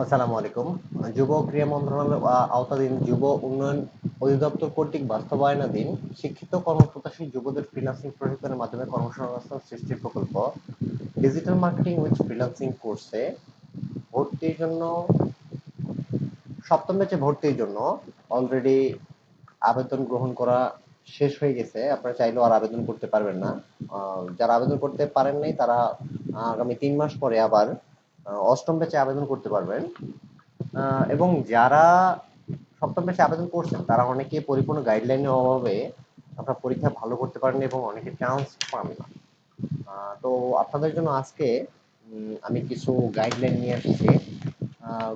আসসালামু আলাইকুম। যুব ও ক্রীড়া মন্ত্রণালয়ের আওতাধীন যুব উন্নয়ন অধিদপ্তর কর্তৃক বাস্তবায়নাধীন শিক্ষিত কর্মপ্রত্যাশী যুবদের ফ্রিল্যান্সিং প্রশিক্ষণের মাধ্যমে কর্মসংস্থান সৃষ্টির প্রকল্প ডিজিটাল মার্কেটিং উইথ ফ্রিল্যান্সিং কোর্সে ভর্তির জন্য সপ্তম ব্যাচে ভর্তির জন্য অলরেডি আবেদন গ্রহণ করা শেষ হয়ে গেছে। আপনারা চাইলেও আর আবেদন করতে পারবেন না। যারা আবেদন করতে পারেন নাই তারা আগামী ৩ মাস পরে আবার অষ্টম ব্যাচে আবেদন করতে পারবেন। এবং যারা সপ্তম ব্যাচে আবেদন করছেন তারা অনেকে পরিপূর্ণ গাইডলাইনের অভাবে আপনার পরীক্ষা ভালো করতে পারেন এবং অনেকে চান্স পান না। তো আপনাদের জন্য আজকে আমি কিছু গাইডলাইন নিয়ে আসছি।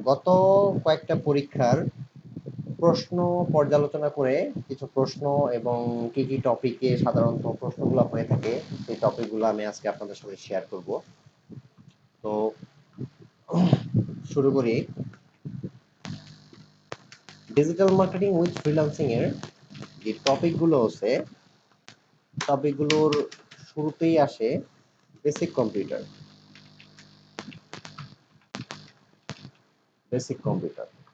গত কয়েকটা পরীক্ষার প্রশ্ন পর্যালোচনা করে কিছু প্রশ্ন এবং কি কি টপিকে সাধারণত প্রশ্নগুলো হয়ে থাকে সেই টপিকগুলো আমি আজকে আপনাদের সাথে শেয়ার করব। তো শুরু করি। ডিজিটাল মার্কেটিং উইথ ফ্রিল্যান্সিং এর যে টপিকগুলো আছে টপিকগুলোর শুরুতেই আসে বেসিক কম্পিউটার।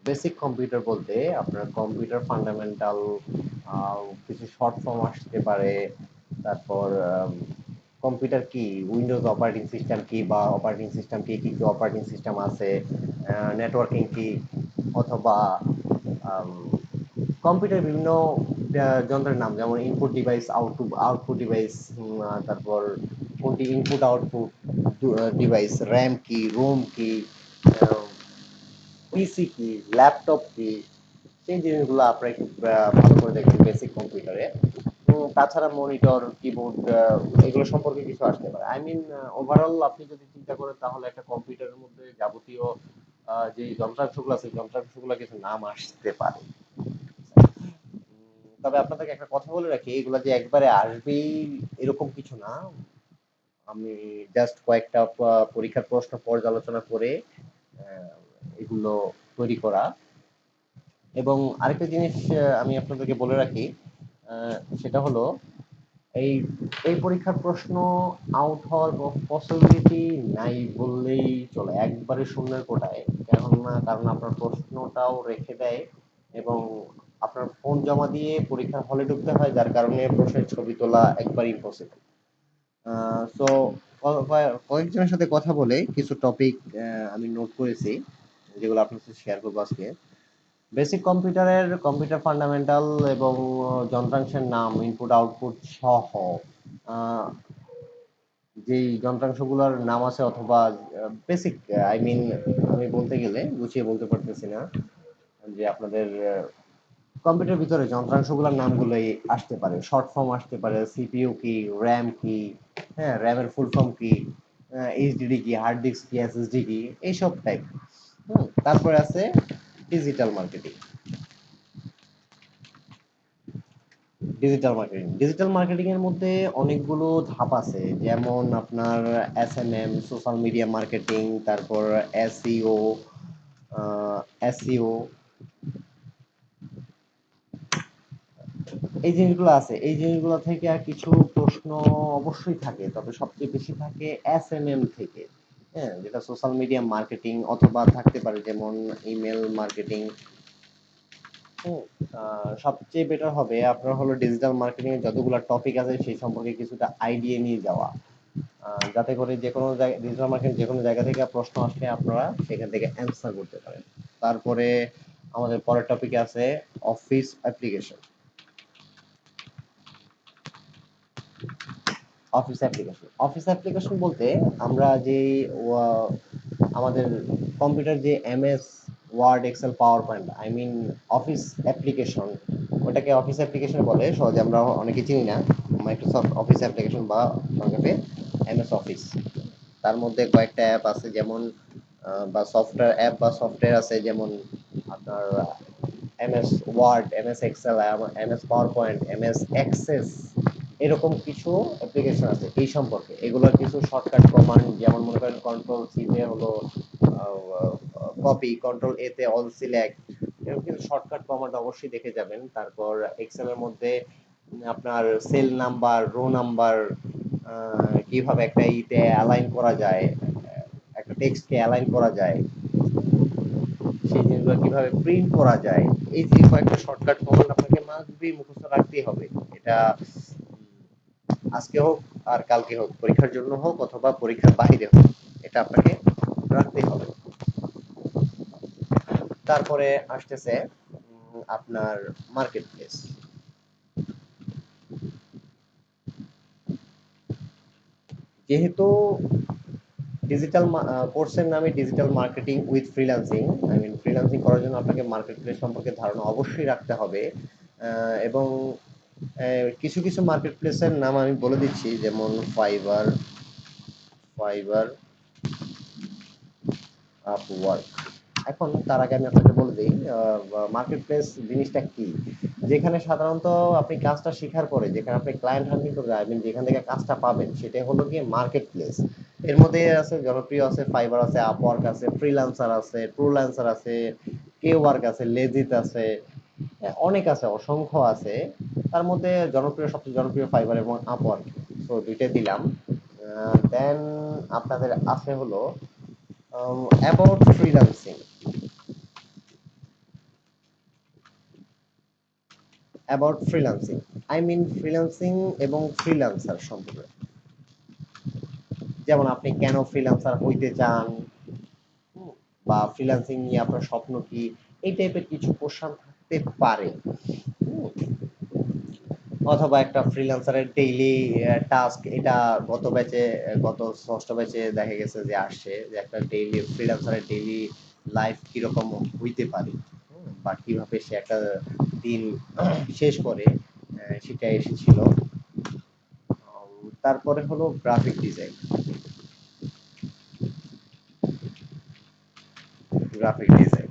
বেসিক কম্পিউটার বলতে আপনার কম্পিউটার ফান্ডামেন্টাল কিছু শর্ট ফর্ম আসতে পারে। তারপর কম্পিউটার কি, উইন্ডোজ অপারেটিং সিস্টেম কি বা অপারেটিং সিস্টেম কি, কি কি অপারেটিং সিস্টেম আছে, নেটওয়ার্কিং কি, অথবা কম্পিউটার বিভিন্ন যন্ত্রের নাম যেমন ইনপুট ডিভাইস, আউটপুট ডিভাইস, তারপর কোনটি ইনপুট আউটপুট ডিভাইস, র্যাম কি, রোম কি, পিসি কি, ল্যাপটপ কি, সেই জিনিসগুলো আপনারা একটু ভালো করে দেখবেন বেসিক কম্পিউটারে। তাছাড়া মনিটর, কিবোর্ড, এগুলো সম্পর্কে কিছু আসতে পারে। আই মিন ওভারঅল আপনি যদি চিন্তা করেন তাহলে একটা কম্পিউটারের মধ্যে যাবতীয় যে যন্ত্রাংশগুলো আছে যন্ত্রাংশগুলো কিছু নাম আসতে পারে। তবে আপনাদেরকে একটা কথা বলে রাখি, এগুলা যে একবারে আসবেই এরকম কিছু না। আমি জাস্ট কয়েকটা পরীক্ষার প্রশ্ন পর্যালোচনা করে আহ, এগুলো তৈরি করা। এবং আরেকটা জিনিস আমি আপনাদেরকে বলে রাখি, সেটা হলো এই এই পরীক্ষার প্রশ্ন আউট হওয়ার পসিবিলিটি নাই বললেই চলে, একবারে শূন্যের কোটায়। কারণ আপনার প্রশ্নটাও রেখে দেয় এবং আপনার ফোন জমা দিয়ে পরীক্ষার হলে ঢুকতে হয়, যার কারণে প্রশ্নের ছবি তোলা একবার ইম্পসিবল। সো কয়েকজনের সাথে কথা বলে কিছু টপিক আমি নোট করেছি যেগুলো আপনার সাথে শেয়ার করবো আজকে। বেসিক কম্পিউটারের কম্পিউটার ফান্ডামেন্টাল এবং যন্ত্রাংশের নাম, ইনপুট আউটপুট সহ আহ, যেই যন্ত্রাংশগুলোর নাম আছে অথবা বেসিক, আই মিন আমি বলতে গেলে গুছিয়ে বলতে পারতেছি না, যে আপনাদের কম্পিউটার ভিতরে যন্ত্রাংশগুলোর নামগুলোই আসতে পারে, শর্ট ফর্ম আসতে পারে, সিপিইউ কি, র্যাম কি, হ্যাঁ র্যামের ফুল ফর্ম কি, এইচডিডি কি, হার্ড ডিস্ক কি, এসএসডি কি, এইসব টাইপ। তারপরে আছে ডিজিটাল মার্কেটিং। ডিজিটাল মার্কেটিং এর মধ্যে অনেকগুলো ধাপ আছে, যেমন আপনার এসএমএম, সোশ্যাল মিডিয়া মার্কেটিং, তারপর এসইও, এসইও, এই জিনিসগুলো আছে। এই জিনিসগুলো থেকে আর কিছু প্রশ্ন অবশ্যই থাকে, তবে সবচেয়ে বেশি থাকে এসএমএম থেকে। হ্যাঁ, যেটা সোশ্যাল মিডিয়া মার্কেটিং, অথবা থাকতে পারে যেমন ইমেল মার্কেটিং। হুম, সবচেয়ে বেটার হবে আপনার হলো ডিজিটাল মার্কেটিং এর যতগুলো টপিক আছে সেই সম্পর্কে কিছুটা আইডিয়া নিয়ে যাওয়া, যাতে করে যে কোনো জায়গায় ডিজিটাল মার্কেটিং যে কোনো জায়গা থেকে প্রশ্ন আসলে আপনারা সেখান থেকে অ্যান্সার করতে পারেন। তারপরে আমাদের পরের টপিকে আছে অফিস অ্যাপ্লিকেশন। অফিস অ্যাপ্লিকেশন বলতে আমরা যে আহ, আমাদের কম্পিউটার যে MS Word, Excel, PowerPoint, I mean office application, ওটাকে অফিস অ্যাপ্লিকেশন বলে সহজে, আমরা অনেকে চিনি না। মাইক্রোসফট অফিস অ্যাপ্লিকেশন বা সংক্ষেপে এমএস অফিস। তার মধ্যে কয়েকটা অ্যাপ আছে যেমন বা সফটওয়্যার অ্যাপ বা সফটওয়্যার আছে, যেমন আপনার MS Word, MS Excel, MS PowerPoint, MS Access, এরকম কিছু অ্যাপ্লিকেশন আছে। এই সম্পর্কে এগুলোর কিছু শর্টকাট কমান্ড, যেমন মনে করেন কন্ট্রোল সি তে হলো কপি, কন্ট্রোল এ তে অল সিলেক্ট, এরকম কিছু শর্টকাট কমান্ড অবশ্যই দেখে যাবেন। তারপর এক্সেল এর মধ্যে আপনার সেল নাম্বার, রো নাম্বার, কিভাবে একটা ইতে অ্যালাইন করা যায়, একটা টেক্সটকে অ্যালাইন করা যায়, এগুলো কিভাবে প্রিন্ট করা যায়, এই যে কয়েকটা শর্টকাট কমান্ড আপনাকে মাস্ট বি মুখস্থ রাখতেই হবে। এটা আজকে হোক আর কালকে হোক, পরীক্ষার জন্য হোক অথবা পরীক্ষার বাইরে হোক, এটা আপনাকে রাখতেই হবে। তারপরে আসতেছে আপনার মার্কেট প্লেস। যেহেতু ডিজিটাল কোর্সের নামে digital marketing with freelancing, I mean freelancing করার জন্য আপনাকে মার্কেট প্লেস সম্পর্কে ধারণা অবশ্যই রাখতে হবে। এবং কিছু কিছু মার্কেট প্লেসের নাম আমি বলে দিচ্ছি, যেমন ফাইবার, ফাইবার, আপওয়ার্ক। এখন তার আগে আমি আপনাকে বলে দিই মার্কেট প্লেস জিনিসটা কি। যেখানে সাধারণত আপনি কাজটা শেখার পরে যেখানে আপনি ক্লায়েন্ট হান্টিং করতে যাবেন, যেখান থেকে কাজটা পাবেন সেটাই হলো গিয়ে মার্কেট প্লেস। এর মধ্যে আছে জনপ্রিয় আছে ফাইবার আছে, আপওয়ার্ক আছে, ফ্রিল্যান্সার আছে, ট্রুল্যান্সার আছে, কে ওয়ার্ক আছে, লেজিট আছে, অনেক আছে, অসংখ্য আছে। তার মধ্যে জনপ্রিয়, সবচেয়ে জনপ্রিয় ফাইবার এবং আপওয়ার্ক। সো দুইটা দিলাম। দেন আপনাদের আছে হলো about freelancing, about freelancing, I mean freelancing এবং ফ্রিল্যান্সার সম্পর্কে। যেমন আপনি কেন ফ্রিল্যান্সার হইতে চান, বা ফ্রিল্যান্সিং নিয়ে আপনার স্বপ্ন কি, এই টাইপের কিছু কোশ্চেন থাকতে পারে। হুম, অথবা একটা ফ্রিল্যান্সারের ডেইলি টাস্ক, এটা গত ব্যাচে, গত ষষ্ঠ ব্যাচে দেখা গেছে যে আসছে যে একটা ডেইলি ফ্রিল্যান্সারের ডেইলি লাইফ কিরকম হইতে পারে, বা কিভাবে সে একটা দিন শেষ করে, সেটা এসেছিল। তারপরে হলো graphic design, graphic design,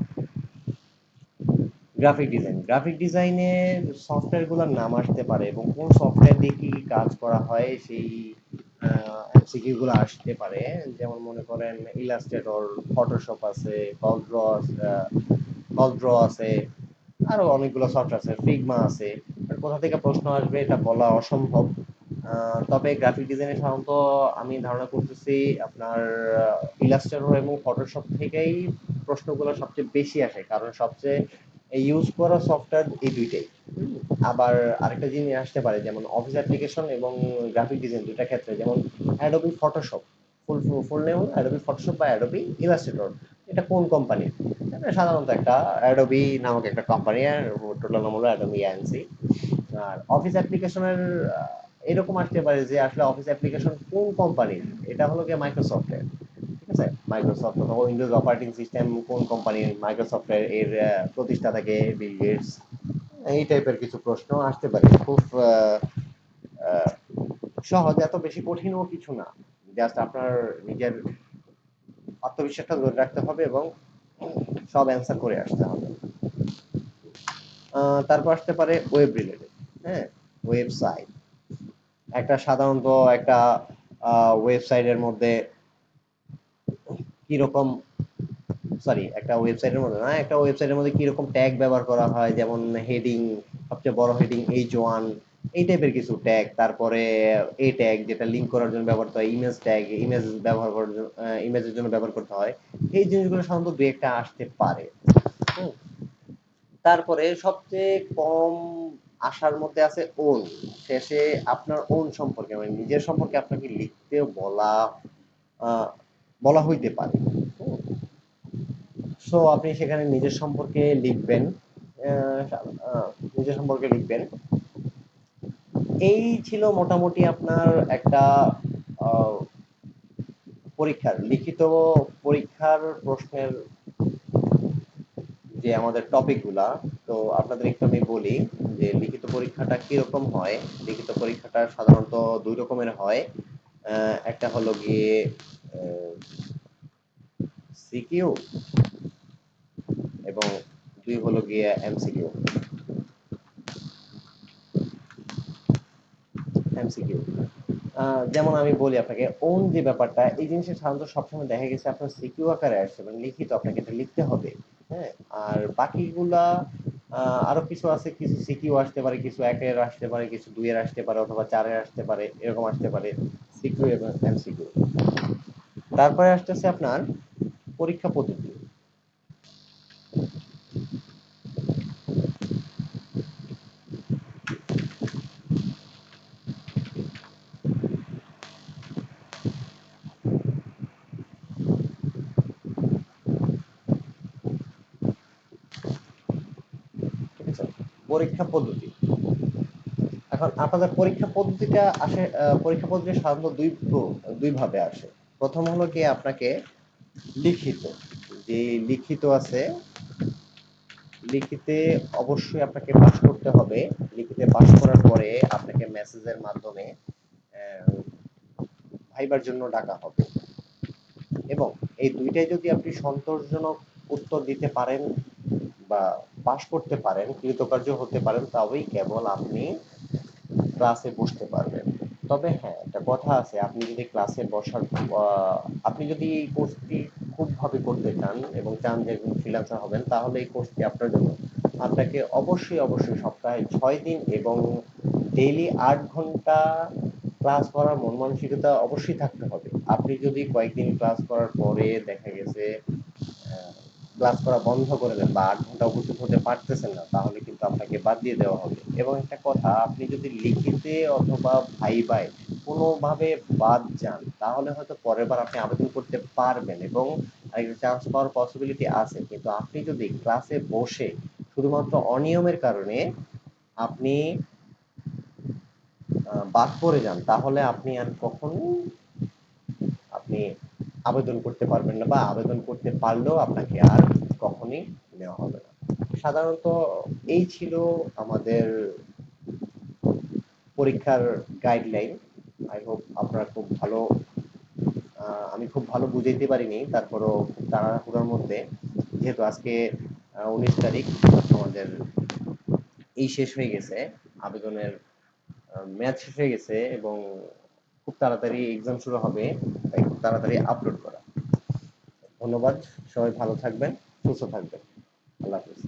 graphic ডিজাইনের সফটওয়্যার গুলোর নাম আসতে পারে এবং কোন সফটওয়্যার দিয়ে কি কাজ করা হয় সেই এমসিকিউ গুলো আসতে পারে। যেমন মনে করেন ইলাস্ট্রেটর, ফটোশপ আছে, কলড্র আছে, আরো অনেকগুলো সফটওয়্যার আছে, ফিগমা আছে। আর কোথা থেকে প্রশ্ন আসবে এটা বলা অসম্ভব। তবে গ্রাফিক ডিজাইনে সাধারণত আমি ধারণা করতেছি আপনার ইলাস্ট্রেটর এবং ফটোশপ থেকেই প্রশ্নগুলো সবচেয়ে বেশি আসে, কারণ সবচেয়ে ইউজ করা সফটওয়্যার এই দুইটাই। আবার আরেকটা জিনিস আসতে পারে যেমন অফিস অ্যাপ্লিকেশন এবং গ্রাফিক ডিজাইন দুইটা ক্ষেত্রে, যেমন অ্যাডোবি ফটোশপ, ফুল ফুল নেম অ্যাডোবি ফটোশপ বা অ্যাডোবি ইলাস্ট্রেটর, এটা কোন কোম্পানির? এটা সাধারণত একটা অ্যাডোবি নামক একটা কোম্পানি, আর টোটাল নাম হলো অ্যাডোবি এএনসি। আর অফিস অ্যাপ্লিকেশনের এরকম আসতে পারে যে আসলে অফিস অ্যাপ্লিকেশন কোন কোম্পানির, এটা হলো গিয়ে মাইক্রোসফটের। ঠিক আছে, মাইক্রোসফট অথবা উইন্ডোজ অপারেটিং সিস্টেম কোন কোম্পানির, মাইক্রোসফটের, এর প্রতিষ্ঠাতা কে, বিল গেটস। এই টাইপের কিছু প্রশ্ন আসতে পারে, খুব আহ, সহজ, এত বেশি কঠিনও কিছু না। জাস্ট আপনার নিজের আত্মবিশ্বাসটা ধরে রাখতে হবে এবং সব অ্যান্সার করে আসতে হবে। তারপর আসতে পারে ওয়েব রিলেটেড, হ্যাঁ, ওয়েবসাইট। একটা সাধারণত একটা ওয়েবসাইটের মধ্যে কিরকম, সরি, একটা ওয়েবসাইটের মধ্যে না, একটা ওয়েবসাইটের মধ্যে কিরকম ট্যাগ ব্যবহার করা হয়, যেমন হেডিং, সবচেয়ে বড় হেডিং H1, এই টাইপের কিছু ট্যাগ। তারপরে এই ট্যাগ যেটা লিংক করার জন্য ব্যবহার হয়, ইমেজ ট্যাগ, ইমেজ ব্যবহার করার জন্য, ইমেজের জন্য ব্যবহার করতে হয়। এই জিনিসগুলো সাধারণত দুই একটা আসতে পারে। হুম। তারপরে সবচেয়ে কম আসার মধ্যে আছে ওন। শেষে আপনার ওন সম্পর্কে, মানে নিজের সম্পর্কে আপনাকে লিখতে বলা, আহ, বলা হইতে পারে। সো আপনি সেখানে নিজের সম্পর্কে লিখবেন, আহ, আহ, নিজের সম্পর্কে লিখবেন। এই ছিল মোটামুটি আপনার একটা আহ, পরীক্ষার লিখিত পরীক্ষার প্রশ্নের যে আমাদের টপিক গুলা। তো আপনাদের একটু আমি বলি যে লিখিত পরীক্ষাটা কিরকম হয়। লিখিত পরীক্ষাটা সাধারণত দুই রকমের হয়। একটা হলো গিয়ে সিকিউ এবং দুই হলো গিয়ে এমসিকিউ। এমসিকিউ, যেমন আমি বলি আপনাকে ওন যে ব্যাপারটা, এই জিনিসটা সাধারণত সবসময় দেখা গেছে আপনার সিকিউ আকারে আসছে, মানে লিখিত, আপনাকে এটা লিখতে হবে। হ্যাঁ, আর বাকিগুলা আরো কিছু আছে, কিছু সিকিউ আসতে পারে, কিছু একের আসতে পারে, কিছু দুইয়ের আসতে পারে, অথবা চারের আসতে পারে, এরকম আসতে পারে সিকিউ এবং এমসিকিউ। তারপরে আসতেছে আপনার পরীক্ষা পদ্ধতি। পরীক্ষা পদ্ধতি। এখন আপনাদের পরীক্ষা পদ্ধতিটা আসে, পরীক্ষা পদ্ধতি সাধারণত দুই ভাবে আসে। প্রথম হলো কি আপনাকে লিখিত, যে লিখিত আছে, লিখিতে অবশ্যই আপনাকে পাস করতে হবে। লিখিতে পাস করার পরে আপনাকে মেসেজের মাধ্যমে ভাইবার জন্য ডাকা হবে, এবং এই দুইটাই যদি আপনি সন্তোষজনক উত্তর দিতে পারেন বা পাস করতে পারেন, কৃতকার্য হতে পারেন, তবেই কেবল আপনি ক্লাসে বসতে পারবেন। তবে হ্যাঁ, একটা কথা আছে, আপনি যদি ক্লাসে বসার আপনি যদি এই কোর্সটি খুব ভাবে করতে চান এবং চান যে একজন ফ্রিল্যান্সার হবেন, তাহলে এই কোর্সটি আপনার জন্য। আপনাকে অবশ্যই সপ্তাহে 6 দিন এবং ডেইলি 8 ঘন্টা ক্লাস করার মন মানসিকতা অবশ্যই থাকতে হবে। আপনি যদি কয়েকদিন ক্লাস করার পরে দেখা গেছে ক্লাস করা বন্ধ করে দেন বা 8 ঘন্টা উপস্থিত হতে পারতেছেন না, তাহলে কিন্তু আপনাকে বাদ দিয়ে দেওয়া হবে। এবং একটা কথা, আপনি যদি লিখিতে অথবা ভাইভায় কোনোভাবে বাদ যান, তাহলে হয়তো পরের বার আপনি আবেদন করতে পারবেন এবং আরেকটা চান্স পাওয়ার পসিবিলিটি আছে। কিন্তু আপনি যদি ক্লাসে বসে শুধুমাত্র অনিয়মের কারণে আপনি বাদ পড়ে যান, তাহলে আপনি আর কখনো আপনি আবেদন করতে পারবেন না, বা আবেদন করতে পারলেও আপনাকে আর কখনই নেওয়া হবে না। সাধারণত এই ছিল আমাদের পরীক্ষার গাইডলাইন। আই হোপ আপনারা খুব ভালো, আমি খুব ভালো বুঝাইতে পারিনি, তারপরও খুব তাড়াহুড়োর মধ্যে, যেহেতু আজকে 19 তারিখ, আমাদের এই শেষ হয়ে গেছে, আবেদনের মেয়াদ শেষ হয়ে গেছে, এবং খুব তাড়াতাড়ি এক্সাম শুরু হবে, তাই খুব তাড়াতাড়ি আপলোড করা। ধন্যবাদ, সবাই ভালো থাকবেন, সুস্থ থাকবেন। আল্লাহ হাফিজ।